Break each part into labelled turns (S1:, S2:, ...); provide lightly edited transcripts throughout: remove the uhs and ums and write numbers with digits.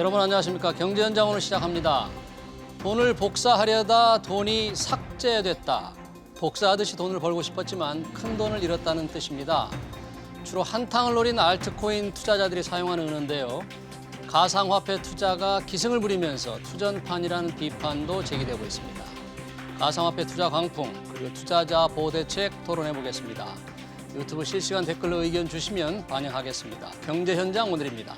S1: 여러분 안녕하십니까. 경제현장 오늘 시작합니다. 돈을 복사하려다 돈이 삭제됐다. 복사하듯이 돈을 벌고 싶었지만 큰 돈을 잃었다는 뜻입니다. 주로 한탕을 노린 알트코인 투자자들이 사용하는 은어인데요. 가상화폐 투자가 기승을 부리면서 투전판이라는 비판도 제기되고 있습니다. 가상화폐 투자 광풍 그리고 투자자 보호 대책 토론해 보겠습니다. 유튜브 실시간 댓글로 의견 주시면 반영하겠습니다. 경제현장 오늘입니다.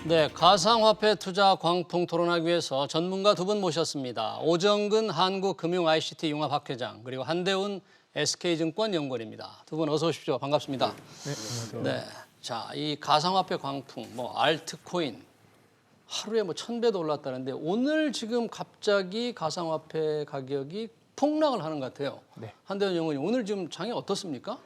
S1: 네, 가상화폐 투자 광풍 토론하기 위해서 전문가 두 분 모셨습니다. 오정근 한국금융-ICT 융합학회장 그리고 한대훈 SK증권 연구원입니다. 두 분 어서 오십시오. 반갑습니다.
S2: 네, 안녕하세요.
S1: 네, 자, 이 가상화폐 광풍, 알트코인 하루에 1,000배도 올랐다는데 오늘 지금 갑자기 가상화폐 가격이 폭락을 하는 것 같아요.
S2: 네.
S1: 한대훈 연구원님, 오늘 지금 장이 어떻습니까?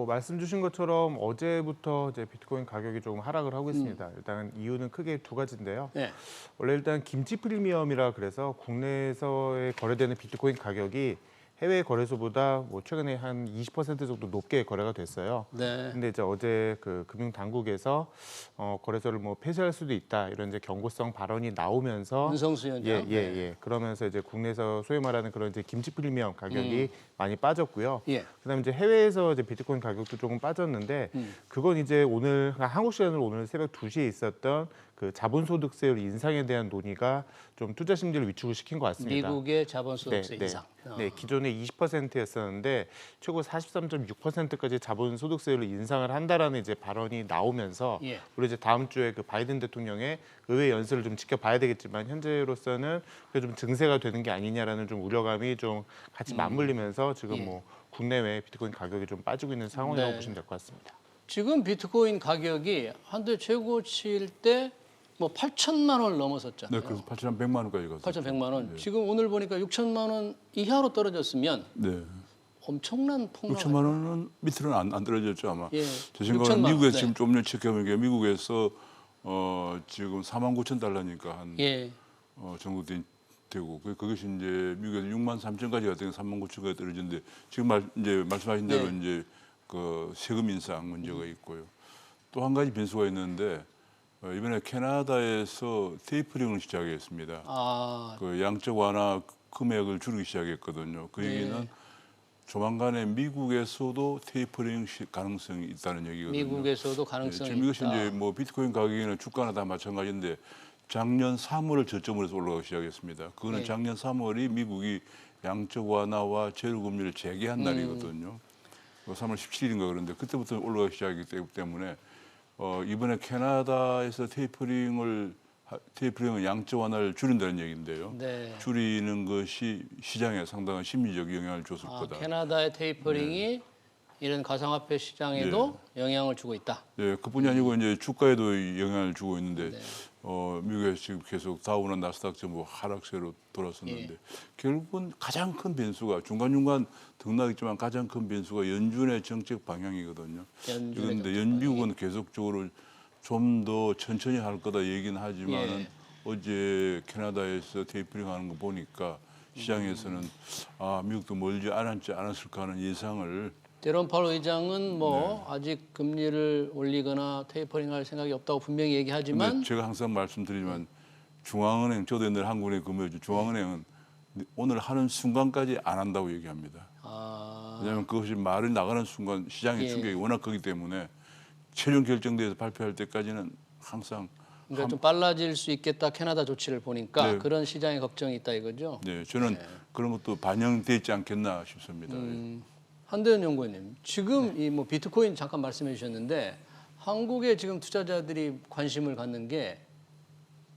S2: 말씀 주신 것처럼 어제부터 이제 비트코인 가격이 조금 하락을 하고 있습니다. 일단 이유는 크게 두 가지인데요.
S1: 네.
S2: 원래 일단 김치 프리미엄이라 그래서 국내에서의 거래되는 비트코인 가격이 해외 거래소보다 최근에 한 20% 정도 높게 거래가 됐어요.
S1: 네.
S2: 근데 이제 어제 그 금융 당국에서 거래소를 폐쇄할 수도 있다 이런 이제 경고성 발언이 나오면서
S1: 윤성수 위원장.
S2: 그러면서 이제 국내에서 소위 말하는 그런 이제 김치 프리미엄 가격이 많이 빠졌고요.
S1: 예.
S2: 그다음에 이제 해외에서 이제 비트코인 가격도 조금 빠졌는데 그건 이제 오늘 한국 시간으로 오늘 새벽 2시에 있었던 그 자본소득세율 인상에 대한 논의가 좀 투자 심리를 위축을 시킨 것 같습니다.
S1: 미국의 자본소득세 인상.
S2: 네, 기존에 20%였었는데 최고 43.6%까지 자본소득세율을 인상을 한다라는 이제 발언이 나오면서
S1: 예.
S2: 우리 이제 다음 주에 그 바이든 대통령의 의회 연설을 좀 지켜봐야 되겠지만 현재로서는 그게 좀 증세가 되는 게 아니냐라는 좀 우려감이 좀 같이 맞물리면서 지금 국내외 비트코인 가격이 좀 빠지고 있는 상황이라고
S1: 네.
S2: 보시면 될 것 같습니다.
S1: 지금 비트코인 가격이 한때 최고치일 때 8천만 원을 넘어섰잖아요.
S3: 네, 그래서 8,100만 원까지 갔어요.
S1: 8,100만 원.
S3: 네.
S1: 지금 오늘 보니까 6천만 원 이하로 떨어졌으면
S3: 네.
S1: 엄청난 폭락.
S3: 6천만 원은 밑으로는 안 떨어졌죠 아마.
S1: 예.
S3: 제 생각은
S1: 6천만 원.
S3: 미국에서
S1: 네.
S3: 지금 좀 전에 체크해보니까 미국에서 지금 49,000달러니까 한
S1: 예.
S3: 정도 되고 그것이 이제 미국에서 63,000까지 갔더니 39,000까지 떨어졌는데 지금 이제 말씀하신 대로
S1: 네.
S3: 이제 그 세금 인상 문제가 있고요. 또 한 가지 변수가 있는데 이번에 캐나다에서 테이퍼링을 시작했습니다.
S1: 아,
S3: 그 양적 완화 금액을 줄이기 시작했거든요. 그
S1: 네.
S3: 얘기는 조만간에 미국에서도 테이퍼링 가능성이 있다는 얘기거든요.
S1: 미국에서도
S3: 네,
S1: 가능성이
S3: 지금 이것이
S1: 있다.
S3: 이제 비트코인 가격이나 주가나 다 마찬가지인데 작년 3월을 저점으로 해서 올라가기 시작했습니다. 그거는
S1: 네.
S3: 작년 3월이 미국이 양적 완화와 제로 금리를 재개한 날이거든요. 3월 17일인가 그런데 그때부터 올라가기 시작했기 때문에 이번에 캐나다에서 테이퍼링을 양적 완화를 줄인다는 얘기인데요.
S1: 네.
S3: 줄이는 것이 시장에 상당한 심리적 영향을 줬을 거다.
S1: 캐나다의 테이퍼링이 이런 가상화폐 시장에도 영향을 주고 있다.
S3: 네, 그뿐이 아니고 이제 주가에도 영향을 주고 있는데
S1: 네.
S3: 미국에서 지금 계속 다우나 나스닥 전부 하락세로 돌아섰는데 결국은 가장 큰 변수가 중간중간 등락했지만 가장 큰 변수가 연준의 정책 방향이거든요. 그런데 미국은 계속적으로 좀 더 천천히 할 거다 얘기는 하지만은 어제 캐나다에서 테이퍼링 하는 거 보니까 시장에서는 미국도 멀지 않았을까 하는 예상을
S1: 제롬 파월 의장은 아직 금리를 올리거나 테이퍼링할 생각이 없다고 분명히 얘기하지만
S3: 근데 제가 항상 말씀드리지만 중앙은행 저도 옛날에 한국은행 근무했죠. 중앙은행은 오늘 하는 순간까지 안 한다고 얘기합니다. 왜냐하면 그것이 말이 나가는 순간 시장의 충격이 워낙 크기 때문에 최종 결정돼서 발표할 때까지는 항상
S1: 그러니까 좀 빨라질 수 있겠다 캐나다 조치를 보니까
S3: 네.
S1: 그런 시장의 걱정이 있다 이거죠.
S3: 네, 저는 그런 것도 반영돼 있지 않겠나 싶습니다.
S1: 한대훈 연구원님, 지금 이 비트코인 잠깐 말씀해 주셨는데 한국의 지금 투자자들이 관심을 갖는 게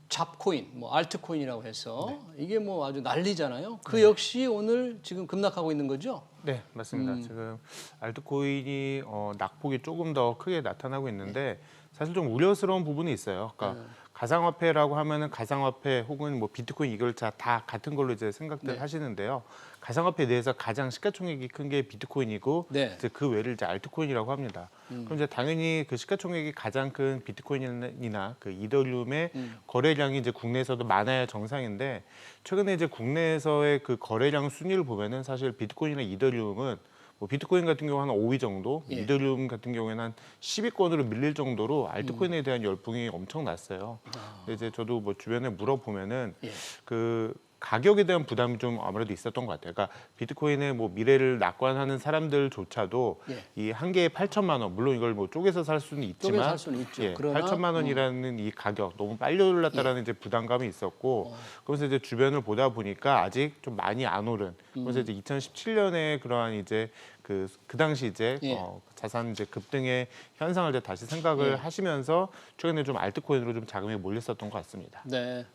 S1: 잡코인, 알트코인이라고 해서 이게 아주 난리잖아요. 그 역시 오늘 지금 급락하고 있는 거죠?
S2: 네, 맞습니다. 지금 알트코인이 낙폭이 조금 더 크게 나타나고 있는데 사실 좀 우려스러운 부분이 있어요. 그러니까 가상화폐라고 하면은 가상화폐 혹은 뭐 비트코인 이걸 다 같은 걸로 이제 생각들
S1: 네.
S2: 하시는데요. 가상화폐 내에서 가장 시가총액이 큰 게 비트코인이고
S1: 네.
S2: 이제 그 외를 이제 알트코인이라고 합니다. 그럼 이제 당연히 그 시가총액이 가장 큰 비트코인이나 그 이더리움의 거래량이 이제 국내에서도 많아야 정상인데 최근에 이제 국내에서의 그 거래량 순위를 보면은 사실 비트코인이나 이더리움은 뭐 비트코인 같은 경우 한 5위 정도,
S1: 예.
S2: 이더리움 같은 경우에는 한 10위권으로 밀릴 정도로 알트코인에 대한 열풍이 엄청 났어요. 근데 이제 저도 뭐 주변에 물어보면은
S1: 예.
S2: 그 가격에 대한 부담이 좀 아무래도 있었던 것 같아요. 그러니까 비트코인의 뭐 미래를 낙관하는 사람들조차도
S1: 예.
S2: 이 한 개에 8천만 원, 물론 이걸 뭐 쪼개서 살 수는 있지만
S1: 쪼개서 살 수는 있죠.
S2: 예,
S1: 그러나
S2: 8천만 원이라는 이 가격 너무 빨리 올랐다라는 이제 부담감이 있었고 그래서 이제 주변을 보다 보니까 아직 좀 많이 안 오른 그래서 이제 2017년에 그러한 이제 그 당시 이제
S1: 예.
S2: 자산 이제 급등의 현상을 이제 다시 생각을
S1: 예.
S2: 하시면서 최근에 좀 알트코인으로 좀 자금이 몰렸었던 것 같습니다.
S1: 네.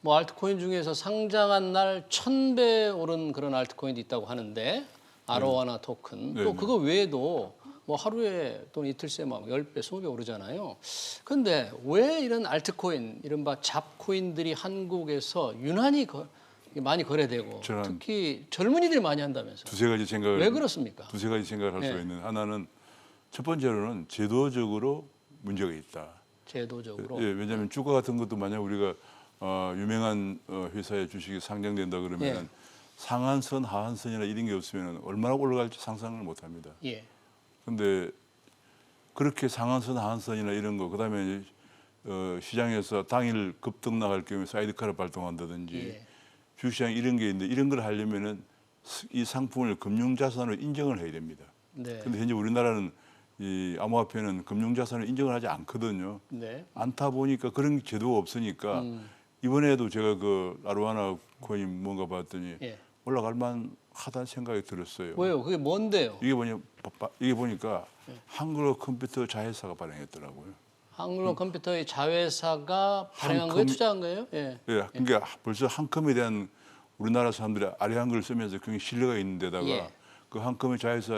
S1: 뭐 알트코인 중에서 상장한 날 1000배 오른 그런 알트코인도 있다고 하는데 아로하나 토큰 또
S3: 네.
S1: 그거 외에도 뭐 하루에 또는 이틀 새에 막 10배, 20배 오르잖아요. 근데 왜 이런 알트코인, 이른바 잡코인들이 한국에서 유난히 많이 거래되고
S3: 저는
S1: 특히 젊은이들이 많이 한다면서요.
S3: 두세 가지 생각을
S1: 왜 그렇습니까?
S3: 두세 가지 생각을 할
S1: 네.
S3: 수가 있는 하나는 첫 번째로는 제도적으로 문제가 있다.
S1: 제도적으로.
S3: 예, 왜냐하면 주가 같은 것도 만약 우리가 유명한 회사의 주식이 상장된다 그러면
S1: 예.
S3: 상한선, 하한선이나 이런 게 없으면 얼마나 올라갈지 상상을 못합니다.
S1: 예.
S3: 근데 그렇게 상한선, 하한선이나 이런 거, 그다음에 시장에서 당일 급등락할 경우에 사이드카를 발동한다든지
S1: 예.
S3: 주시장 이런 게 있는데 이런 걸 하려면은 이 상품을 금융자산으로 인정을 해야 됩니다.
S1: 네.
S3: 근데 현재 우리나라는 이 암호화폐는 금융자산을 인정을 하지 않거든요.
S1: 네.
S3: 않다 보니까 그런 제도가 없으니까 이번에도 제가 그 아로하나 코인 뭔가 봤더니
S1: 예.
S3: 올라갈 만하다는 생각이 들었어요.
S1: 왜요? 그게 뭔데요?
S3: 이게 보니까 한글어 컴퓨터 자회사가 발행했더라고요.
S1: 한글로 컴퓨터의 자회사가 발행한 거에
S3: 한컴-
S1: 투자한 거예요? 예.
S3: 예, 그러니까 벌써 한컴에 대한 우리나라 사람들이 아래한글을 쓰면서 굉장히 신뢰가 있는 데다가
S1: 예.
S3: 그 한컴의 자회사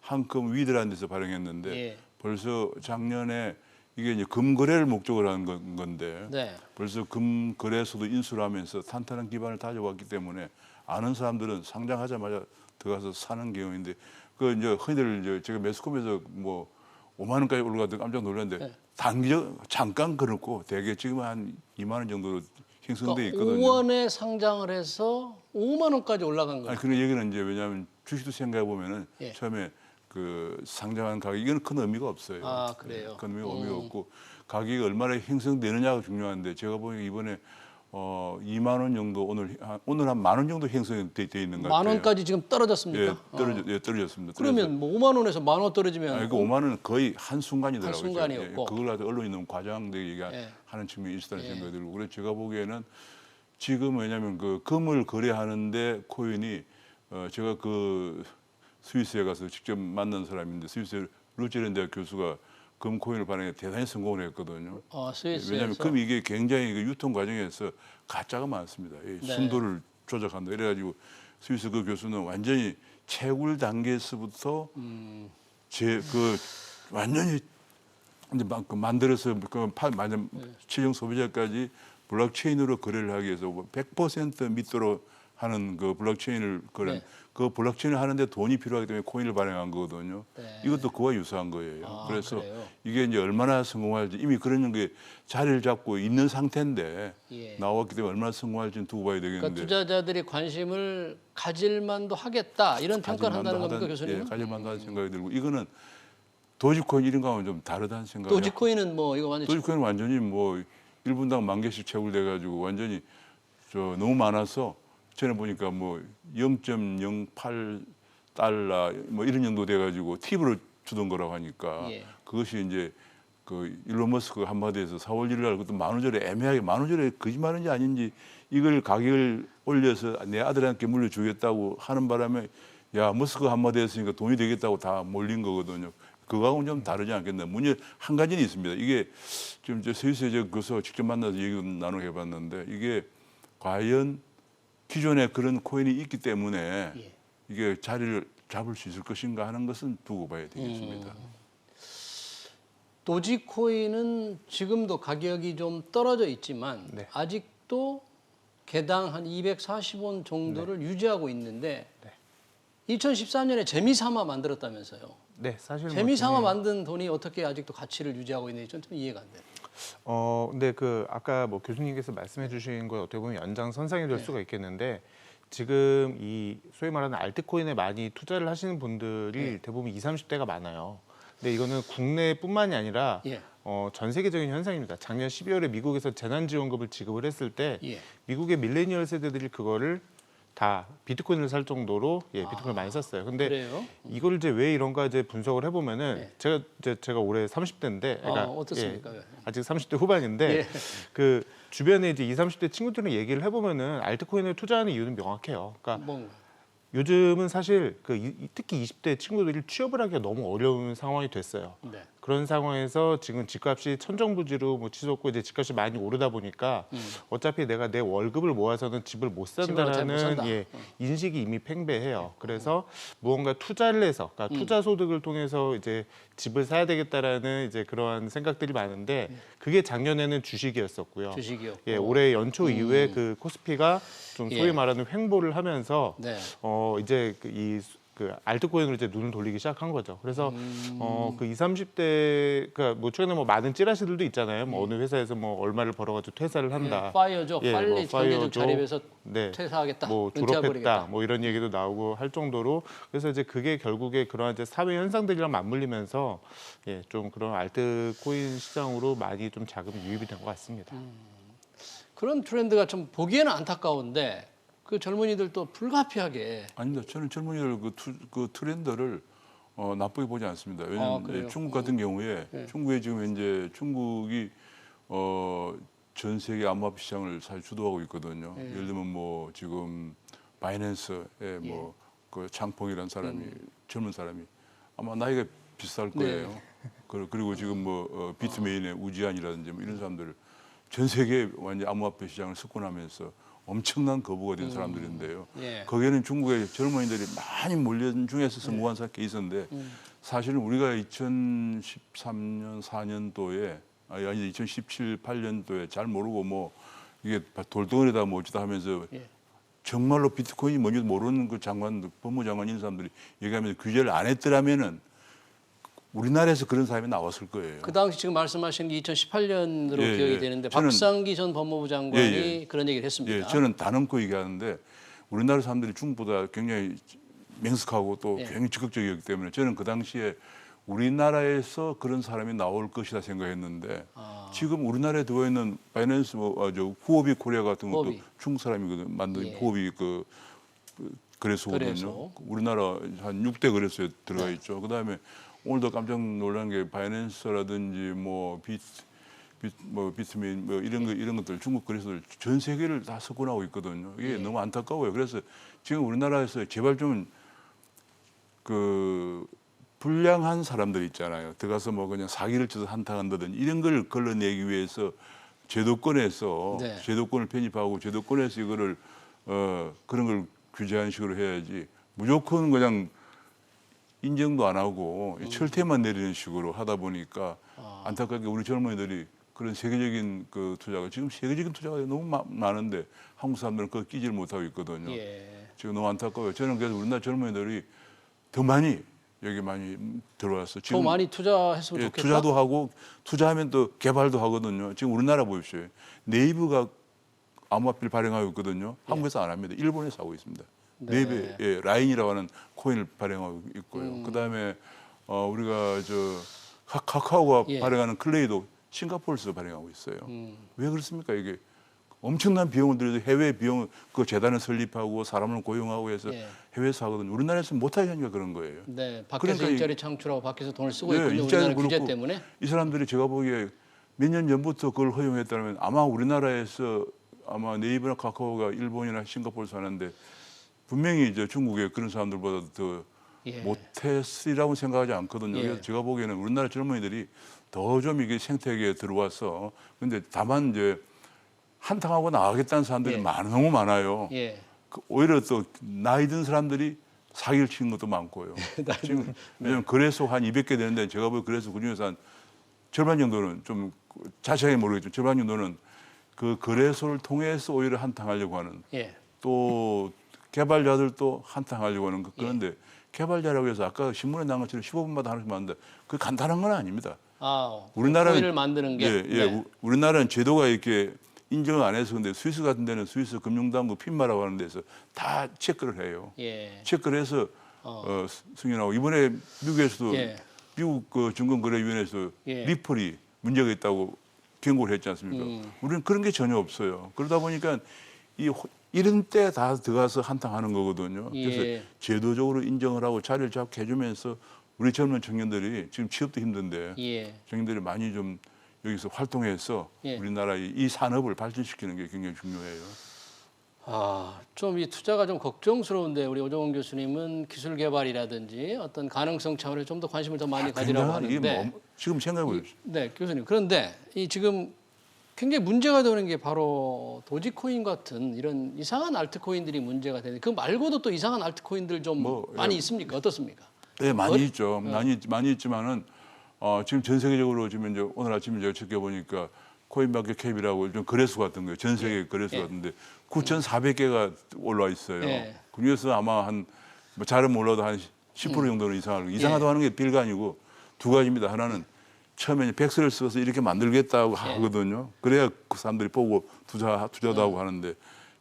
S3: 한컴 위드라는 데서 발행했는데
S1: 예.
S3: 벌써 작년에 이게 이제 금거래를 목적으로 한 건데
S1: 네.
S3: 벌써 금거래소도 인수를 하면서 탄탄한 기반을 다져왔기 때문에 아는 사람들은 상장하자마자 들어가서 사는 경우인데 그 이제 흔히들 이제 제가 매스컴에서 뭐 5만 원까지 올라가도 깜짝 놀랐는데
S1: 네.
S3: 단기적 잠깐 그렇고 대개 지금 한 2만 원 정도로 형성돼
S1: 그러니까
S3: 있거든요.
S1: 5원에 상장을 해서 5만 원까지 올라간 거예요.
S3: 아니 그런 얘기는 이제 왜냐하면 주식도 생각해 보면은
S1: 예.
S3: 처음에 그 상장한 가격 이건 큰 의미가 없어요.
S1: 아, 그래요?
S3: 큰 의미가 없고 가격이 얼마나 형성되느냐가 중요한데 제가 보기에 이번에 2만 원 정도 오늘 한 1만 원 정도 형성이 돼 있는 것 같아요.
S1: 만 원까지 지금 떨어졌습니까?
S3: 떨어졌습니다.
S1: 그러면 뭐 5만 원에서 만 원 떨어지면
S3: 아니, 그 5만 원은 거의 한 순간이더라고요.
S1: 한순간이었고.
S3: 그걸 가지고 언론이 너무 과장되게 얘기하는
S1: 예.
S3: 측면이 있었다는 생각이 들고 그래서 제가 보기에는 지금 왜냐하면 그 금을 거래하는데 코인이 제가 그 스위스에 가서 직접 만난 사람인데 스위스 루체른 대학 교수가 금 코인을 발행해 대단히 성공을 했거든요.
S1: 스위스에서
S3: 왜냐하면 금이 이게 굉장히 그 유통 과정에서 가짜가 많습니다. 이
S1: 네.
S3: 순도를 조작한다. 이래가지고 스위스 그 교수는 완전히 채굴 단계에서부터 완전히 이제 막 만들어서 완전 최종 소비자까지 블록체인으로 거래를 하기 위해서 100% 믿도록 하는 그 블록체인을
S1: 네.
S3: 그 블록체인을 하는데 돈이 필요하기 때문에 코인을 발행한 거거든요.
S1: 네.
S3: 이것도 그와 유사한 거예요.
S1: 아,
S3: 그래서
S1: 그래요?
S3: 이게 이제 얼마나 성공할지 이미 그런 게 자리를 잡고 있는 상태인데
S1: 예.
S3: 나왔기 때문에 얼마나 성공할지는 두고 봐야
S1: 그러니까
S3: 되겠는데.
S1: 투자자들이 관심을 가질만도 하겠다 이런 평가를 한다는 겁니까
S3: 하던-
S1: 교수님?
S3: 예, 가질만도 하는 생각이 들고 이거는 도지코인 이런 거하고는 좀 다르다는 생각이.
S1: 도지코인은 뭐 이거 완전
S3: 도지코인은 완전히 뭐 1분당 10,000개씩 채굴돼 가지고 완전히 너무 많아서 전에 보니까 뭐 0.08달러 뭐 이런 정도 돼 가지고 팁으로 주던 거라고 하니까
S1: 예.
S3: 그것이 이제 그 일론 머스크가 한마디에서 4월 1일 날 그것도 만우절에 애매하게 만우절에 거짓말인지 아닌지 이걸 가격을 올려서 내 아들한테 물려주겠다고 하는 바람에 야 머스크 한마디 했으니까 돈이 되겠다고 다 몰린 거거든요. 그거하고는 좀 다르지 않겠나. 문제 한 가지는 있습니다. 이게 지금 스위스에 저 교수와 직접 만나서 얘기 나누고 해봤는데 이게 과연 기존에 그런 코인이 있기 때문에
S1: 예.
S3: 이게 자리를 잡을 수 있을 것인가 하는 것은 두고 봐야 되겠습니다.
S1: 도지코인은 지금도 가격이 좀 떨어져 있지만
S2: 네.
S1: 아직도 개당 한 240원 정도를 유지하고 있는데
S2: 네.
S1: 2014년에 재미삼아 만들었다면서요.
S2: 네, 사실
S1: 재미삼아 만든 돈이 어떻게 아직도 가치를 유지하고 있는지 좀 이해가 안 돼요.
S2: 근데 그 아까 뭐 교수님께서 말씀해주신 거 어떻게 보면 연장선상이 될
S1: 네.
S2: 수가 있겠는데 지금 이 소위 말하는 알트코인에 많이 투자를 하시는 분들이
S1: 네.
S2: 대부분 20, 30대가 많아요. 근데 이거는 국내뿐만이 아니라
S1: 예.
S2: 전 세계적인 현상입니다. 작년 12월에 미국에서 재난지원금을 지급을 했을 때
S1: 예.
S2: 미국의 밀레니얼 세대들이 그거를 다 비트코인을 살 정도로 비트코인을 많이 썼어요. 근데
S1: 그래요?
S2: 이걸 이제 왜 이런가 이제 분석을 해보면은
S1: 네.
S2: 제가 올해 30대인데,
S1: 어떻습니까?
S2: 아직 30대 후반인데
S1: 예.
S2: 그 주변에 이제 20, 30대 친구들이랑 얘기를 해보면은 알트코인에 투자하는 이유는 명확해요. 그러니까
S1: 뭔가.
S2: 요즘은 사실 특히 20대 친구들이 취업을 하기가 너무 어려운 상황이 됐어요.
S1: 네.
S2: 그런 상황에서 지금 집값이 천정부지로 뭐 치솟고 이제 집값이 많이 오르다 보니까 어차피 내가 내 월급을 모아서는 집을 못
S1: 집을 잘 못
S2: 산다라는
S1: 산다.
S2: 인식이 이미 팽배해요. 그래서 무언가 투자를 해서, 그러니까 투자 소득을 통해서 이제 집을 사야 되겠다라는 이제 그러한 생각들이 많은데 그게 작년에는 주식이었었고요.
S1: 주식이요.
S2: 예, 올해 연초 이후에 그 코스피가 좀 소위
S1: 예.
S2: 말하는 횡보를 하면서
S1: 네.
S2: 이제 그 알트코인으로 이제 눈을 돌리기 시작한 거죠. 그래서 그 20, 30대 그러니까 뭐 최근에 뭐 많은 찌라시들도 있잖아요. 뭐 어느 회사에서 뭐 얼마를 벌어가지고 퇴사를 한다.
S1: 파이어죠.
S2: 예,
S1: 빨리
S2: 뭐
S1: 경제적
S2: 파이어죠.
S1: 자립에서
S2: 네.
S1: 퇴사하겠다.
S2: 뭐
S1: 은퇴해버리겠다.
S2: 졸업했다. 뭐 이런 얘기도 나오고 할 정도로 그래서 이제 그게 결국에 그러한 이제 사회 현상들이랑 맞물리면서 좀 그런 알트코인 시장으로 많이 좀 자금이 유입이 된 것 같습니다.
S1: 그런 트렌드가 좀 보기에는 안타까운데 그 젊은이들도 불가피하게
S3: 아닙니다. 저는 젊은이들 그 트렌드를 나쁘게 보지 않습니다. 왜냐하면
S1: 그래요?
S3: 중국 같은 경우에 중국에 지금 이제 중국이 전 세계 암호화폐 시장을 사실 주도하고 있거든요. 예를 들면 뭐 지금 바이낸스에 뭐 그 장펑이라는 사람이 젊은 사람이 아마 나이가 비슷할 거예요. 그리고 지금 뭐 비트메인의 우지안이라든지 뭐 이런 사람들 전 세계 완전 암호화폐 시장을 석권하면서 엄청난 거부가 된 사람들인데요.
S1: 예.
S3: 거기에는 중국의 젊은이들이 많이 몰려든 중에서 성공한 케이스인데 사실은 우리가 2013년, 4년도에 아니 2017, 8년도에 잘 모르고 뭐 이게 돌덩어리다 뭐지다 하면서 정말로 비트코인이 뭔지도 모르는 그 장관, 법무장관 이런 사람들이 얘기하면서 규제를 안 했더라면은 우리나라에서 그런 사람이 나왔을 거예요.
S1: 그 당시 지금 말씀하신 게 2018년으로
S3: 예,
S1: 기억이
S3: 예.
S1: 되는데
S3: 저는-
S1: 박상기 전 법무부 장관이
S3: 예,
S1: 그런 얘기를 했습니다.
S3: 예, 저는 단언코 얘기하는데 우리나라 사람들이 중국보다 굉장히 맹숙하고 또 굉장히 적극적이었기 때문에 저는 그 당시에 우리나라에서 그런 사람이 나올 것이다 생각했는데 지금 우리나라에 들어와 있는 바이낸스 후오비 코리아 같은 것도
S1: 후오비.
S3: 중국 사람이거든 만든
S1: 예.
S3: 후오비 그 거래소거든요.
S1: 거래소.
S3: 우리나라 한 6대 거래소에 들어가 있죠. 그다음에 오늘도 깜짝 놀란 게 바이낸스라든지 뭐 비트민 뭐 이런 것들 중국 거래소들 전 세계를 다 석권하고 있거든요. 이게 너무 안타까워요. 그래서 지금 우리나라에서 제발 좀 그 불량한 사람들 있잖아요. 들어가서 뭐 그냥 사기를 쳐서 한탕한다든지 이런 걸 걸러내기 위해서 제도권에서
S1: 네.
S3: 제도권을 편입하고 제도권에서 이거를 그런 걸 규제하는 식으로 해야지 무조건 그냥 인정도 안 하고 철퇴만 내리는 식으로 하다 보니까 안타깝게 우리 젊은이들이 그런 세계적인 그 투자가 지금 세계적인 투자가 너무 많은데 한국 사람들은 그거 끼지를 못하고 있거든요.
S1: 예.
S3: 지금 너무 안타까워요. 저는 그래서 우리나라 젊은이들이 더 많이 여기 많이 들어와서
S1: 더 많이 투자했으면 좋겠다.
S3: 투자도 하고 투자하면 또 개발도 하거든요. 지금 우리나라 보십시오. 네이버가 암호화폐를 발행하고 있거든요. 한국에서 안 합니다. 일본에서 하고 있습니다.
S1: 네.
S3: 네이버 라인이라고 하는 코인을 발행하고 있고요. 그다음에 우리가 카카오가
S1: 예.
S3: 발행하는 클레이도 싱가포르에서 발행하고 있어요. 왜 그렇습니까? 이게 엄청난 비용을 들여서 해외 비용 그 재단을 설립하고 사람을 고용하고 해서
S1: 예.
S3: 해외에서 하거든요. 우리나라에서 못하게 하니까 그런 거예요.
S1: 네, 밖에서
S3: 그러니까
S1: 일자리 창출하고 밖에서 돈을 쓰고
S3: 네,
S1: 있군요.
S3: 일자리도
S1: 우리나라 규제
S3: 그렇고
S1: 때문에.
S3: 이 사람들이 제가 보기에 몇 년 전부터 그걸 허용했다면 아마 우리나라에서 아마 네이버나 카카오가 일본이나 싱가포르에서 하는데 분명히 이제 중국의 그런 사람들보다 더
S1: 예.
S3: 못했으리라고 생각하지 않거든요.
S1: 예.
S3: 그래서 제가 보기에는 우리나라 젊은이들이 더 좀 이게 생태계에 들어와서 근데 다만 이제 한탕하고 나가겠다는 사람들이
S1: 예.
S3: 너무 많아요.
S1: 예.
S3: 오히려 또 나이 든 사람들이 사기를 치는 것도 많고요. 지금 왜냐면 거래소 한 200개 되는데 제가 보기 그래서 그중에서 한 절반 정도는 좀 자세하게 모르겠지만 절반 정도는 그 거래소를 통해서 오히려 한탕하려고 하는
S1: 예.
S3: 또 개발자들도 한탕하려고 하는 그런데 개발자라고 해서 아까 신문에 나온 것처럼 15분마다 하나씩 만든다. 그 간단한 건 아닙니다.
S1: 코인을 만드는 게. 네.
S3: 우리나라는 제도가 이렇게 인정을 안 해서 근데 스위스 같은 데는 스위스 금융당국 핀마라고 하는 데서 다 체크를 해요.
S1: 예.
S3: 체크를 해서 승인하고 이번에 미국에서도
S1: 예.
S3: 미국 그 증권거래위원회에서
S1: 예.
S3: 리플이 문제가 있다고 경고를 했지 않습니까? 우리는 그런 게 전혀 없어요. 그러다 보니까 이런 때 다 들어가서 한탕하는 거거든요. 그래서
S1: 예.
S3: 제도적으로 인정을 하고 자리를 잡게 해주면서 우리 젊은 청년들이 지금 취업도 힘든데
S1: 예.
S3: 청년들이 많이 좀 여기서 활동해서
S1: 예.
S3: 우리나라의 이 산업을 발전시키는 게 굉장히 중요해요.
S1: 좀 이 투자가 좀 걱정스러운데 우리 오정원 교수님은 기술 개발이라든지 어떤 가능성 차원에 좀 더 관심을 더 많이 가지라고
S3: 굉장히 이게
S1: 하는데.
S3: 지금 생각해 보세요.
S1: 네, 교수님. 그런데 이 지금 굉장히 문제가 되는 게 바로 도지코인 같은 이런 이상한 알트코인들이 문제가 되는데 그 말고도 또 이상한 알트코인들 좀 많이 있습니까? 어떻습니까?
S3: 네, 많이 있죠. 많이 있지만은 지금 전 세계적으로 지금 이제 오늘 아침에 제가 찾겨 보니까 코인마켓캡이라고 좀 거래소 같은 거예요. 전 세계 거래소 같은데 9,400개가 올라와 있어요.
S1: 예.
S3: 그 중에서 아마 뭐 잘은 몰라도 한 10% 정도는 이상하고 이상하다고 하는 게 빌가 아니고 두 가지입니다. 하나는 처음에 백서를 써서 이렇게 만들겠다고 하거든요. 그래야 그 사람들이 보고 투자도 하고 하는데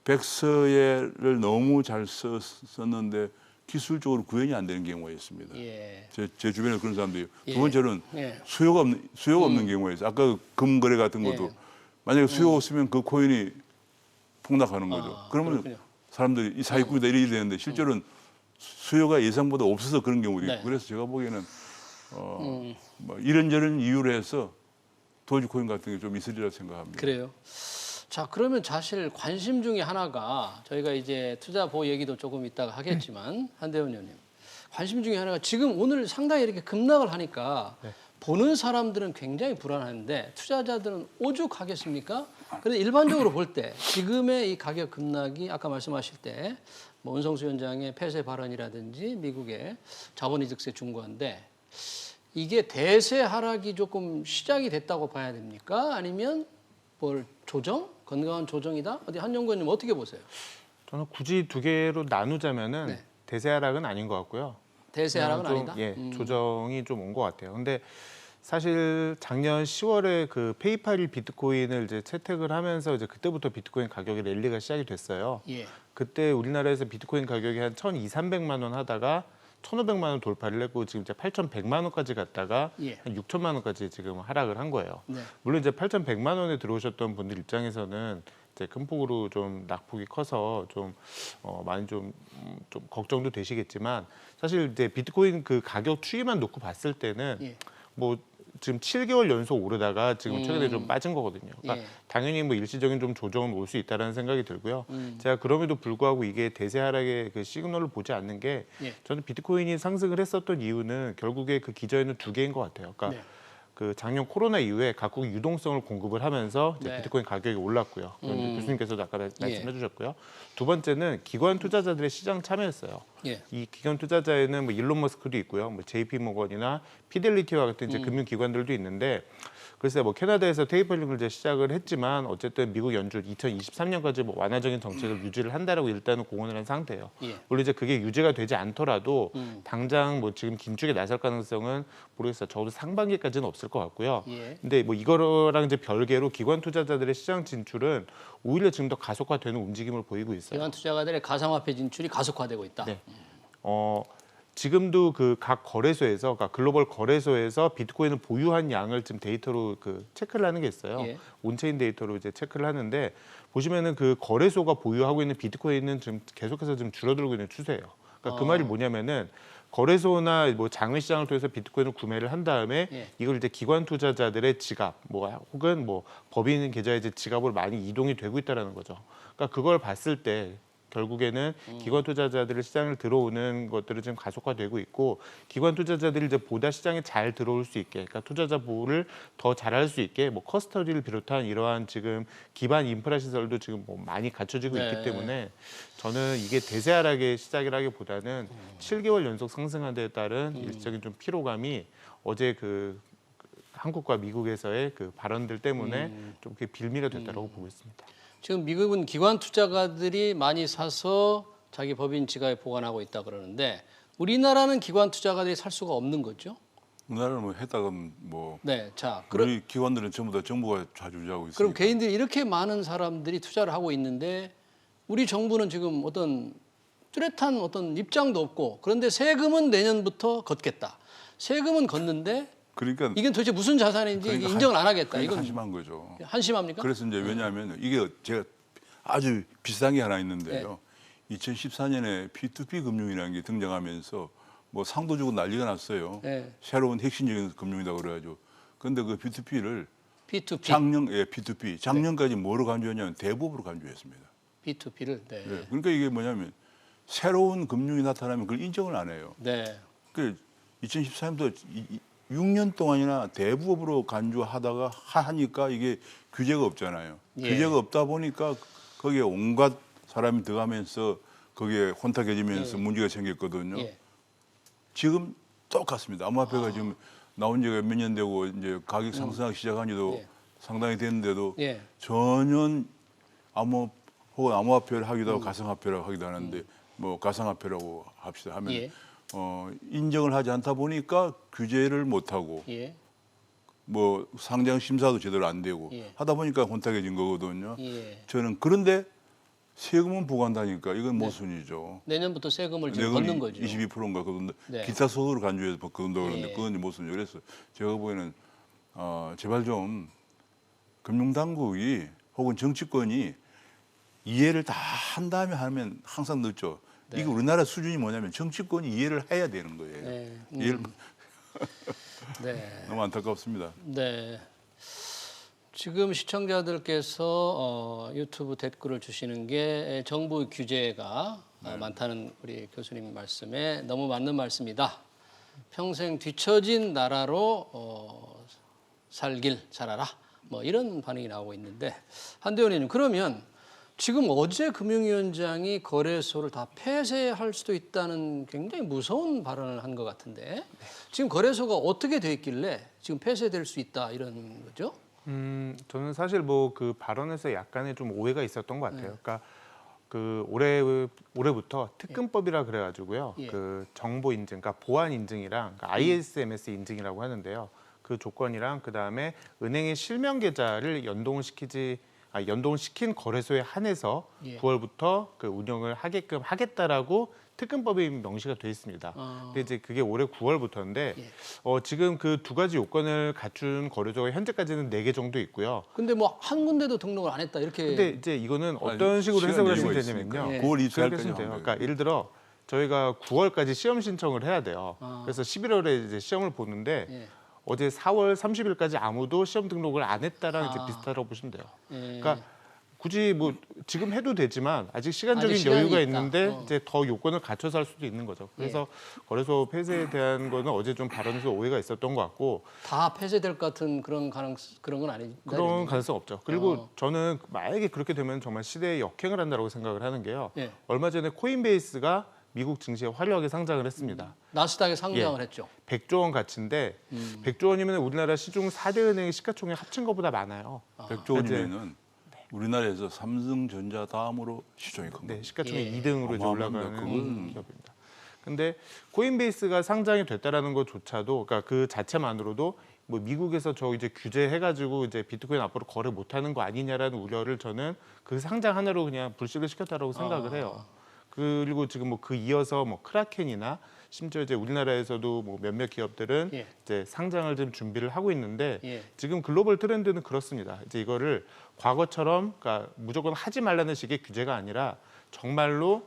S3: 백서를 너무 잘 썼는데 기술적으로 구현이 안 되는 경우가 있습니다.
S1: 예.
S3: 제 주변에 그런 사람들이 두 번째는
S1: 예.
S3: 수요가 없는 경우가 있어요. 아까 그 금거래 같은 것도 만약에 수요가 없으면 그 코인이 폭락하는 거죠. 그러면
S1: 그렇군요.
S3: 사람들이 이 사기꾼이다 이렇게 되는데 실제로는 수요가 예상보다 없어서 그런 경우도 있고
S1: 네.
S3: 그래서 제가 보기에는 뭐 이런저런 이유로 해서 도지코인 같은 게 좀 있으리라 생각합니다.
S1: 그래요. 자, 그러면 사실 관심 중에 하나가 저희가 이제 투자 보호 얘기도 조금 이따가 하겠지만 한대원 의원님 관심 중에 하나가 지금 오늘 상당히 이렇게 급락을 하니까 보는 사람들은 굉장히 불안한데 투자자들은 오죽하겠습니까? 그런데 일반적으로 볼 때 지금의 이 가격 급락이 아까 말씀하실 때 뭐 은성수 위원장의 폐쇄 발언이라든지 미국의 자본이득세 중과인데 이게 대세 하락이 조금 시작이 됐다고 봐야 됩니까? 아니면 뭘 조정? 건강한 조정이다? 어디 한영권님 어떻게 보세요?
S2: 저는 굳이 두 개로 나누자면은
S1: 네.
S2: 대세 하락은 아닌 것 같고요.
S1: 대세 하락은
S2: 좀,
S1: 아니다?
S2: 예, 조정이 좀 온 것 같아요. 근데 사실 작년 10월에 그 페이팔이 비트코인을 이제 채택을 하면서 이제 그때부터 비트코인 가격이 랠리가 시작이 됐어요.
S1: 예.
S2: 그때 우리나라에서 비트코인 가격이 한 1,200~300만 원 하다가 1,500만 원 돌파를 했고 지금 이제 8,100만 원까지 갔다가
S1: 예.
S2: 한 6천만 원까지 지금 하락을 한 거예요.
S1: 네.
S2: 물론 이제 8,100만 원에 들어오셨던 분들 입장에서는 이제 큰 폭으로 좀 낙폭이 커서 좀 많이 좀 걱정도 되시겠지만 사실 이제 비트코인 그 가격 추이만 놓고 봤을 때는
S1: 예.
S2: 뭐 지금 7개월 연속 오르다가 지금 최근에 좀 빠진 거거든요. 그러니까
S1: 예.
S2: 당연히 뭐 일시적인 좀 조정은 올 수 있다라는 생각이 들고요. 제가 그럼에도 불구하고 이게 대세 하락의 그 시그널을 보지 않는 게
S1: 예.
S2: 저는 비트코인이 상승을 했었던 이유는 결국에 그 기저에는 두 개인 것 같아요. 그러니까
S1: 네.
S2: 그 작년 코로나 이후에 각국이 유동성을 공급을 하면서 이제
S1: 네.
S2: 비트코인 가격이 올랐고요. 그건 이제 교수님께서도 아까
S1: 예.
S2: 말씀해 주셨고요. 두 번째는 기관 투자자들의 시장 참여였어요.
S1: 예.
S2: 이 기관 투자자에는 뭐 일론 머스크도 있고요, 뭐 JP 모건이나 피델리티와 같은 이제 금융 기관들도 있는데, 글쎄 뭐 캐나다에서 테이퍼링을 이제 시작을 했지만 어쨌든 미국 연준 2023년까지 뭐 완화적인 정책을 유지를 한다라고 일단은 공언을 한 상태예요.
S1: 예.
S2: 물론 이제 그게 유지가 되지 않더라도 당장 뭐 지금 긴축에 나설 가능성은 모르겠어요. 적어도 상반기까지는 없을 것 같고요.
S1: 예.
S2: 근데 뭐 이거랑 이제 별개로 기관 투자자들의 시장 진출은 오히려 지금 더 가속화되는 움직임을 보이고 있어요.
S1: 기관 투자가들의 가상화폐 진출이 가속화되고 있다.
S2: 네. 지금도 그 각 거래소에서, 그러니까 글로벌 거래소에서 비트코인을 보유한 양을 지금 데이터로 그 체크를 하는 게 있어요.
S1: 예.
S2: 온체인 데이터로 이제 체크를 하는데 보시면은 그 거래소가 보유하고 있는 비트코인은 지금 계속해서 지금 줄어들고 있는 추세예요. 그러니까 그 말이 뭐냐면은 거래소나 뭐 장외 시장을 통해서 비트코인을 구매를 한 다음에
S1: 예.
S2: 이걸 이제 기관 투자자들의 지갑, 뭐 혹은 뭐 법인 계좌에 이제 지갑으로 많이 이동이 되고 있다라는 거죠. 그러니까 그걸 봤을 때 결국에는 기관 투자자들의 시장을 들어오는 것들은 지금 가속화되고 있고, 기관 투자자들이 이제 보다 시장에 잘 들어올 수 있게, 그러니까 투자자 보호를 더 잘할 수 있게 뭐 커스터디를 비롯한 이러한 지금 기반 인프라 시설도 지금 뭐 많이 갖춰지고
S1: 네.
S2: 있기 때문에 저는 이게 대세 하락의 시작이라기보다는 7개월 연속 상승한 데에 따른 일시적인 좀 피로감이 어제 그 한국과 미국에서의 그 발언들 때문에 좀 그게 빌미가 됐다고 보고 있습니다.
S1: 지금 미국은 기관 투자가들이 많이 사서 자기 법인 지가에 보관하고 있다 그러는데 우리나라는 기관 투자가들이 살 수가 없는 거죠?
S3: 우리나라는 뭐 했다가 뭐
S1: 네, 자,
S3: 우리 기관들은 전부 다 정부가 좌지우지하고 있으니까.
S1: 그럼 개인들이 이렇게 많은 사람들이 투자를 하고 있는데 우리 정부는 지금 어떤 뚜렷한 어떤 입장도 없고 그런데 세금은 내년부터 걷겠다. 세금은 걷는데
S3: 그러니까
S1: 이게 도대체 무슨 자산인지
S3: 그러니까
S1: 인정을 안 하겠다.
S3: 그러니까
S1: 이건
S3: 한심한 거죠.
S1: 한심합니까?
S3: 그래서 이제 왜냐하면 이게 제가 아주 비싼 게 하나 있는데요. 2014년에 P2P 금융이라는 게 등장하면서 뭐 상도 주고 난리가 났어요.
S1: 네.
S3: 새로운 핵심적인 금융이다 그래가지고. 그런데 그 P2P를
S1: P2P,
S3: P2P 작년까지 뭐로 간주했냐면 대부업으로 간주했습니다.
S1: P2P를 네.
S3: 네. 그러니까 이게 뭐냐면 새로운 금융이 나타나면 그걸 인정을 안 해요.
S1: 네.
S3: 그 2014년부터 6년 동안이나 대부업으로 간주하다가 하니까 이게 규제가 없잖아요.
S1: 예.
S3: 규제가 없다 보니까 거기에 온갖 사람이 들어가면서 거기에 혼탁해지면서 문제가 생겼거든요.
S1: 예.
S3: 지금 똑같습니다. 암호화폐가 지금 나온 지가 몇 년 되고 이제 가격 상승하기 시작한 지도
S1: 예.
S3: 상당히 됐는데도
S1: 예.
S3: 전혀 혹은 암호화폐를 하기도 하고 가상화폐라고 하기도 하는데 뭐 가상화폐라고 합시다 하면
S1: 예.
S3: 인정을 하지 않다 보니까 규제를 못 하고
S1: 예.
S3: 뭐 상장 심사도 제대로 안 되고
S1: 예.
S3: 하다 보니까 혼탁해진 거거든요.
S1: 예.
S3: 저는 그런데 세금은 부과한다니까 이건 모순이죠.
S1: 내년부터 세금을 지금 걷는 거죠.
S3: 22%인가 그런데
S1: 네.
S3: 기타 소득을 간주해서 그런다 그러는데
S1: 예.
S3: 그건 모순이죠. 그래서 제가 보기에는 제발 좀 금융당국이 혹은 정치권이 이해를 다 한 다음에 하면 항상 늦죠.
S1: 네.
S3: 이게 우리나라 수준이 뭐냐면 정치권이 이해를 해야 되는 거예요.
S1: 네.
S3: 이해를
S1: 네.
S3: 너무 안타깝습니다.
S1: 네. 지금 시청자들께서 유튜브 댓글을 주시는 게 정부 규제가 많다는 우리 교수님 말씀에 너무 맞는 말씀이다. 평생 뒤처진 나라로 살길 잘하라. 뭐 이런 반응이 나오고 있는데 한대원 의원님 그러면 지금 어제 금융위원장이 거래소를 다 폐쇄할 수도 있다는 굉장히 무서운 발언을 한 것 같은데 지금 거래소가 어떻게 돼 있길래 지금 폐쇄될 수 있다 이런 거죠?
S2: 저는 사실 뭐 그 발언에서 약간의 좀 오해가 있었던 것 같아요. 그러니까 그 올해부터 특근법이라 그래가지고요.
S1: 예.
S2: 그 정보 인증, 그러니까 보안 인증이랑 그러니까 ISMS 인증이라고 하는데요. 그 조건이랑 그 다음에 은행의 실명 계좌를 연동을 시킨 거래소에 한해서
S1: 예.
S2: 9월부터 그 운영을 하게끔 하겠다라고 특근법에 명시가 돼 있습니다. 근데 이제 그게 올해 9월부터인데
S1: 예.
S2: 지금 그 두 가지 요건을 갖춘 거래소가 현재까지는 4개 정도 있고요.
S1: 근데 뭐 한 군데도 등록을 안 했다 이렇게.
S2: 근데 이제 이거는 어떤 식으로
S3: 시간
S2: 해석을
S3: 여유가
S2: 하시면
S3: 있으니까.
S2: 되냐면요.
S1: 예.
S3: 9월
S2: 그렇게
S3: 24일까지
S2: 하시면 돼요.
S3: 하면
S2: 그러니까 예를 들어 저희가 9월까지 시험 신청을 해야 돼요. 그래서 11월에 이제 시험을 보는데
S1: 예.
S2: 어제 4월 30일까지 아무도 시험 등록을 안 했다랑 이제 비슷하다고 보시면 돼요.
S1: 예.
S2: 그러니까 굳이 뭐 지금 해도 되지만 아직 시간적인
S1: 아직 시간이
S2: 여유가
S1: 있다.
S2: 있는데 이제 더 요건을 갖춰서 할 수도 있는 거죠. 그래서 거래소 폐쇄에 대한 거는 어제 좀 발언에서 오해가 있었던 것 같고
S1: 다 폐쇄될 것 같은 그런 건 아니다.
S2: 그런 가능성 없죠. 그리고 저는 만약에 그렇게 되면 정말 시대에 역행을 한다고 생각을 하는 게요.
S1: 예.
S2: 얼마 전에 코인베이스가 미국 증시에 화려하게 상장을 했습니다.
S1: 나스닥에 상장을 했죠.
S2: 100조 원 가치인데 100조 원이면 우리나라 시중 4대 은행의 시가총액 합친 것보다 많아요.
S3: 100조 원이면은 우리나라에서 삼성전자 다음으로 시총이 큰
S2: 네,
S3: 겁니다.
S2: 시가총액
S1: 예.
S2: 2등으로 이제
S3: 어마어마합니다.
S2: 올라가는
S3: 그건-
S2: 기업입니다. 근데 코인베이스가 상장이 됐다라는 것조차도, 그러니까 그 자체만으로도 뭐 미국에서 저 이제 규제해가지고 이제 비트코인 앞으로 거래 못하는 거 아니냐라는 우려를 저는 그 상장 하나로 그냥 불식을 시켰다라고 생각을 해요. 그리고 지금 뭐 그 이어서 뭐 크라켄이나 심지어 이제 우리나라에서도 뭐 몇몇 기업들은
S1: 예.
S2: 이제 상장을 좀 준비를 하고 있는데
S1: 예.
S2: 지금 글로벌 트렌드는 그렇습니다. 이제 이거를 과거처럼 그러니까 무조건 하지 말라는 식의 규제가 아니라 정말로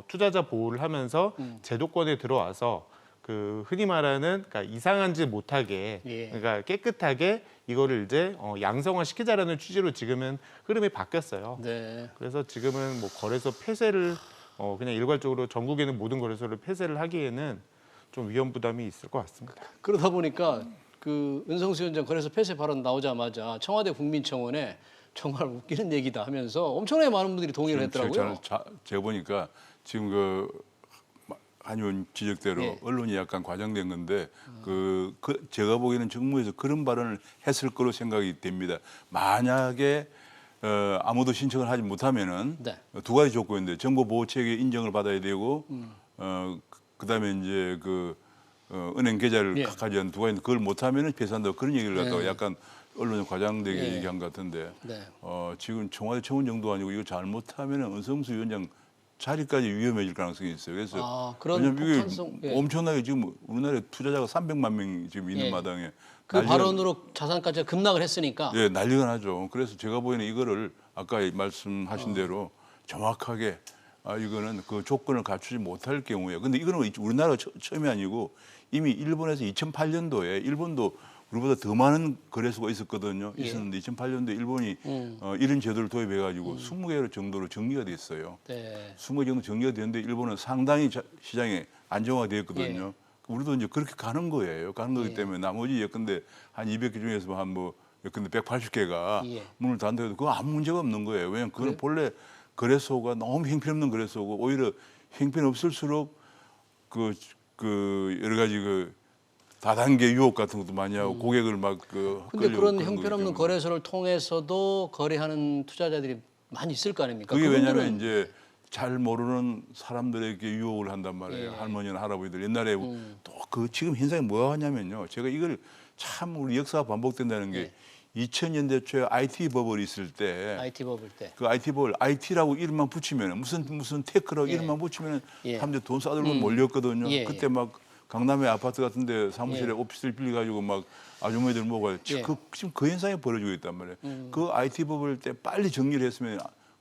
S2: 투자자 보호를 하면서 제도권에 들어와서 그 흔히 말하는 그러니까 이상한 짓 못하게
S1: 예.
S2: 그러니까 깨끗하게 이거를 이제 양성화 시키자라는 취지로 지금은 흐름이 바뀌었어요.
S1: 네.
S2: 그래서 지금은 뭐 거래소 폐쇄를 그냥 일괄적으로 전국에는 모든 거래소를 폐쇄를 하기에는 좀 위험 부담이 있을 것 같습니다.
S1: 그러다 보니까 그 은성수 위원장 거래소 폐쇄 발언 나오자마자 청와대 국민청원에 정말 웃기는 얘기다 하면서 엄청나게 많은 분들이 동의를 했더라고요.
S3: 제가 보니까 지금 그 한 의원 지적대로
S1: 예.
S3: 언론이 약간 과장된 건데 제가 보기에는 정무에서 그런 발언을 했을 거로 생각이 됩니다. 만약에 아무도 신청을 하지 못하면은
S1: 네.
S3: 두 가지 조건인데 정보 보호 체계 인정을 받아야 되고 그다음에 이제 은행 계좌를
S1: 예.
S3: 가져야 두 가지인데 그걸 못하면은 폐쇄한다고 그런 얘기를 갖다가
S1: 네.
S3: 약간 언론이 과장되게
S1: 예.
S3: 얘기한 것 같은데
S1: 네.
S3: 지금 청와대 청원 정도 아니고 이거 잘못하면은 은성수 위원장 자리까지 위험해질 가능성이 있어요. 그래서
S1: 그런
S3: 왜냐면
S1: 폭탄성,
S3: 이게
S1: 예.
S3: 엄청나게 지금 우리나라에 투자자가 300만 명이 지금 있는
S1: 예.
S3: 마당에
S1: 그 발언으로 자산가치가 급락을 했으니까.
S3: 예, 난리가 나죠. 그래서 제가 보기에는 이거를 아까 말씀하신 대로 정확하게 이거는 그 조건을 갖추지 못할 경우에 근데 이거는 우리나라가 처음이 아니고 이미 일본에서 2008년도에 일본도 우리보다 더 많은 거래소가 있었거든요.
S1: 예.
S3: 있었는데 2008년도에 일본이 이런 제도를 도입해가지고 20개 정도로 정리가 됐어요.
S1: 네.
S3: 20개 정도 정리가 됐는데 일본은 상당히 시장에 안정화되었거든요.
S1: 예.
S3: 우리도 이제 그렇게 가는 거예요. 가는 거기
S1: 예.
S3: 때문에 나머지 예컨대 한 200개 중에서 한 뭐 예컨대 180개가
S1: 예.
S3: 문을 닫는다고 해도 그거 아무 문제가 없는 거예요. 왜냐하면 그건 본래 거래소가 너무 형편없는 거래소고 오히려 형편없을수록 여러 가지 다단계 유혹 같은 것도 많이 하고 고객을 막
S1: 근데 그런 형편없는 거래소를 통해서도 거래하는 투자자들이 많이 있을 거 아닙니까?
S3: 그게
S1: 그분들은
S3: 왜냐하면 이제 잘 모르는 사람들에게 유혹을 한단 말이에요.
S1: 예.
S3: 할머니나 할아버지들 옛날에 또 지금 현상이 뭐가 하냐면요. 제가 이걸 참 우리 역사가 반복된다는 게 2000년대 초에 IT 버블이 있을 때
S1: IT 버블 때.
S3: 그 IT 버블 IT라고 이름만 붙이면 무슨 테크라고
S1: 예.
S3: 이름만 붙이면
S1: 예.
S3: 사람들이 돈 싸들고 몰렸거든요.
S1: 예,
S3: 그때 막 강남의 아파트 같은데 사무실에
S1: 예.
S3: 오피스를 빌려가지고 막 아주머니들 모아요.
S1: 예.
S3: 지금 그 현상이 벌어지고 있단 말이에요. 그 IT 버블 때 빨리 정리를 했으면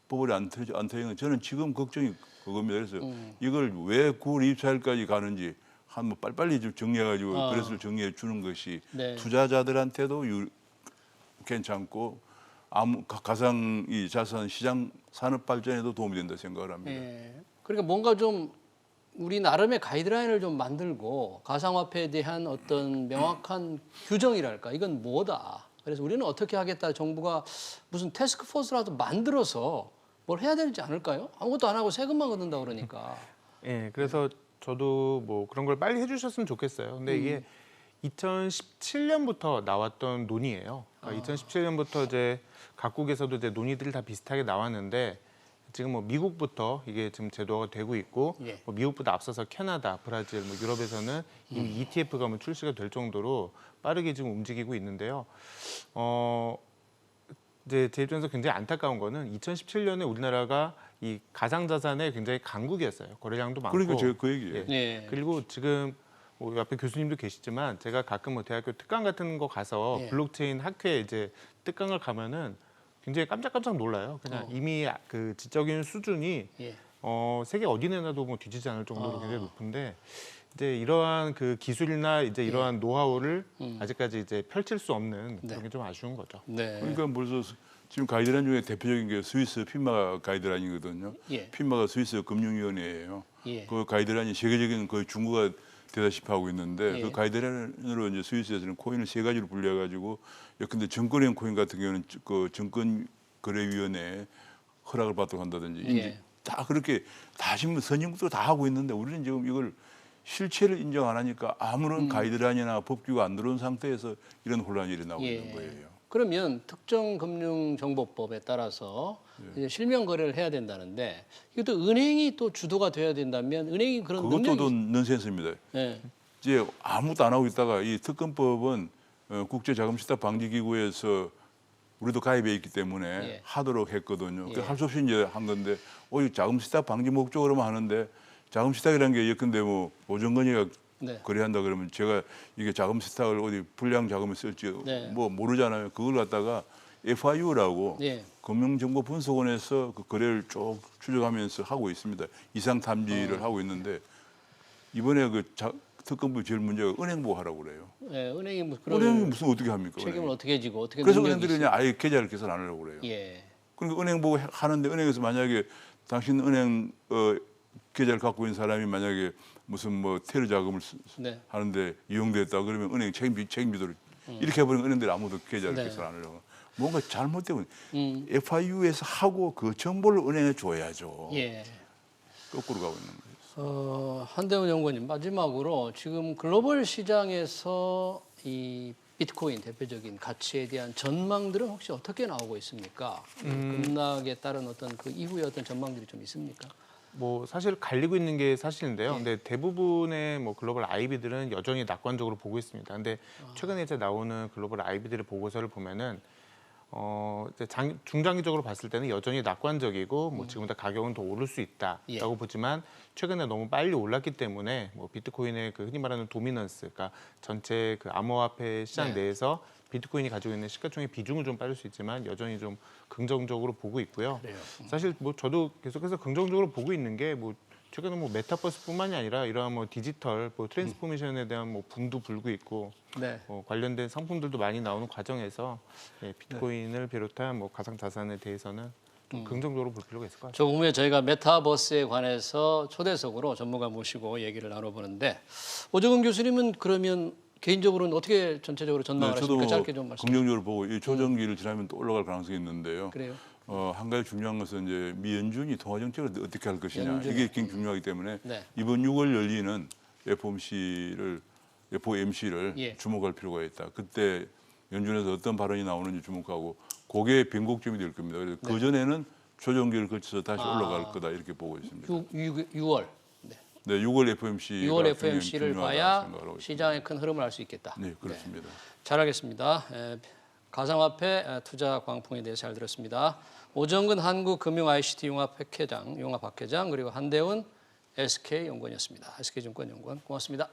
S3: 버블이 안 터지는 저는 지금 걱정이 그겁니다. 그래서 이걸 왜 9월 24일까지 가는지 한 뭐 빨리빨리 좀 정리해가지고 거래소를 정리해 주는 것이
S1: 네.
S3: 투자자들한테도 괜찮고 가상 이 자산 시장 산업 발전에도 도움이 된다 생각을 합니다.
S1: 예. 그러니까 뭔가 좀 우리 나름의 가이드라인을 좀 만들고 가상화폐에 대한 어떤 명확한 규정이랄까 이건 뭐다. 그래서 우리는 어떻게 하겠다. 정부가 무슨 태스크포스라도 만들어서 뭘 해야 되지 않을까요? 아무것도 안 하고 세금만 걷는다 그러니까.
S2: 예, 그래서 저도 뭐 그런 걸 빨리 해주셨으면 좋겠어요. 근데 이게 2017년부터 나왔던 논의예요. 그러니까 2017년부터 이제 각국에서도 이제 논의들이 다 비슷하게 나왔는데 지금 뭐 미국부터 이게 지금 제도가 되고 있고
S1: 예.
S2: 뭐 미국보다 앞서서 캐나다, 브라질, 뭐 유럽에서는 이미 ETF가 뭐 출시가 될 정도로 빠르게 지금 움직이고 있는데요. 이제 제 입장에서 굉장히 안타까운 거는 2017년에 우리나라가 이 가상자산의 굉장히 강국이었어요. 거래량도 많고.
S3: 그러니까 제가 그 얘기예요.
S2: 예.
S1: 예.
S2: 그리고 지금 뭐 옆에 교수님도 계시지만 제가 가끔 뭐 대학교 특강 같은 거 가서
S1: 예.
S2: 블록체인 학회에 이제 특강을 가면은 굉장히 깜짝깜짝 놀라요. 그냥 이미 그 지적인 수준이
S1: 예.
S2: 세계 어디 내놔도 뭐 뒤지지 않을 정도로 굉장히 높은데 이제 이러한 그 기술이나 이제 이러한 노하우를 아직까지 이제 펼칠 수 없는 그런 게 좀 아쉬운 거죠.
S1: 네.
S3: 그러니까 벌써 지금 가이드라인 중에 대표적인 게 스위스 피마 가이드라인이거든요.
S1: 예.
S3: 피마가 스위스 금융위원회예요.
S1: 예.
S3: 그 가이드라인이 세계적인 거의 중국가 되다시피 하고 있는데
S1: 예.
S3: 그 가이드라인으로 이제 스위스에서는 코인을 세 가지로 분류해가지고 예컨대 증권형 코인 같은 경우는 그 증권거래위원회 허락을 받도록 한다든지
S1: 예.
S3: 다 그렇게 다 지금 선진국도 다 하고 있는데 우리는 지금 이걸 실체를 인정 안 하니까 아무런 가이드라인이나 법규가 안 들어온 상태에서 이런 혼란이 일어나고
S1: 예.
S3: 있는 거예요.
S1: 그러면 특정금융정보법에 따라서 이제 실명 거래를 해야 된다는데 이것도 은행이 또 주도가 돼야 된다면 은행이 그런
S3: 그것도 또
S1: 능력이
S3: 넌센스입니다.
S1: 예.
S3: 이제 아무것도 안 하고 있다가 이 특검법은 국제자금시장방지기구에서 우리도 가입해 있기 때문에
S1: 예.
S3: 하도록 했거든요.
S1: 예.
S3: 할 수 없이 이제 한 건데, 이 자금시장 방지 목적으로만 하는데 자금시장이라는 게 예컨대 뭐 오정건이가
S1: 네.
S3: 거래한다 그러면 제가 이게 자금시장을 어디 불량 자금을 쓸지
S1: 네.
S3: 뭐 모르잖아요. 그걸 갖다가 FIU라고
S1: 예.
S3: 금융정보분석원에서 그 거래를 쭉 추적하면서 하고 있습니다. 이상 탐지를 하고 있는데 이번에 특검부 제일 문제가 은행 보호하라고 그래요.
S1: 예, 은행이 뭐 그런
S3: 은행이 무슨 어떻게 합니까?
S1: 책임을
S3: 은행이.
S1: 어떻게 지고 어떻게
S3: 그래서
S1: 능력이
S3: 은행들이 그냥 아예 계좌를 개설 안 하려고 그래요.
S1: 예.
S3: 그러니까 은행 보고 하는데 은행에서 만약에 당신 은행 계좌를 갖고 있는 사람이 만약에 무슨 뭐 테러 자금을
S1: 네.
S3: 하는데 이용됐다 그러면 은행 책임지도록 이렇게 해버리면 은행들이 아무도 계좌를
S1: 네.
S3: 개설 안 하려고. 뭔가 잘못되면 FIU에서 하고 그 정보를 은행에 줘야죠.
S1: 예.
S3: 거꾸로 가고 있는 거예요.
S1: 한대훈 연구원님 마지막으로 지금 글로벌 시장에서 이 비트코인 대표적인 가치에 대한 전망들은 혹시 어떻게 나오고 있습니까? 급락에 따른 어떤 그 이후의 어떤 전망들이 좀 있습니까?
S2: 뭐 사실 갈리고 있는 게 사실인데요. 근데 대부분의 뭐 글로벌 IB들은 여전히 낙관적으로 보고 있습니다. 근데 최근에 이제 나오는 글로벌 IB들의 보고서를 보면은 이제 중장기적으로 봤을 때는 여전히 낙관적이고 뭐 지금보다 가격은 더 오를 수 있다라고 보지만 최근에 너무 빨리 올랐기 때문에 뭐 비트코인의 그 흔히 말하는 도미넌스, 그러니까 전체 그 암호화폐 시장 내에서 비트코인이 가지고 있는 시가총액 비중은 좀 빠질 수 있지만 여전히 좀 긍정적으로 보고 있고요.
S1: 그래요.
S2: 사실 뭐 저도 계속해서 긍정적으로 보고 있는 게 뭐 최근에 뭐 메타버스뿐만이 아니라 이러한 뭐 디지털 뭐 트랜스포메이션에 대한 뭐 붐도 불고 있고
S1: 네.
S2: 관련된 상품들도 많이 나오는 과정에서 비트코인을 비롯한 뭐 가상 자산에 대해서는 좀 긍정적으로 볼 필요가 있을 것 같아요.
S1: 조금 후에 저희가 메타버스에 관해서 초대석으로 전문가 모시고 얘기를 나눠보는데 오정훈 교수님은 그러면 개인적으로는 어떻게 전체적으로 전망을 하십니까?
S3: 저도
S1: 짧게 좀 말씀.
S3: 긍정적으로 보고 이 조정기를 지나면 또 올라갈 가능성이 있는데요.
S1: 그래요.
S3: 한 가지 중요한 것은 이제 미 연준이 통화 정책을 어떻게 할 것이냐
S1: 연준이.
S3: 이게 굉장히 중요하기 때문에
S1: 네.
S3: 이번 6월 열리는 FOMC를
S1: 예.
S3: 주목할 필요가 있다. 그때 연준에서 어떤 발언이 나오는지 주목하고 그게 변곡점이 될 겁니다. 그래서 그 전에는 조정기를 거쳐서 다시 올라갈 거다 이렇게 보고 있습니다.
S1: 6월.
S3: 네, 6월 FOMC가
S1: 6월 FOMC를 봐야 시장의 큰 흐름을 알 수 있겠다.
S3: 네, 그렇습니다.
S1: 잘 알겠습니다. 가상화폐 투자 광풍에 대해서 잘 들었습니다. 오정근 한국금융 ICT 융합학회장 그리고 한대훈 SK연구원이었습니다. SK증권연구원 고맙습니다.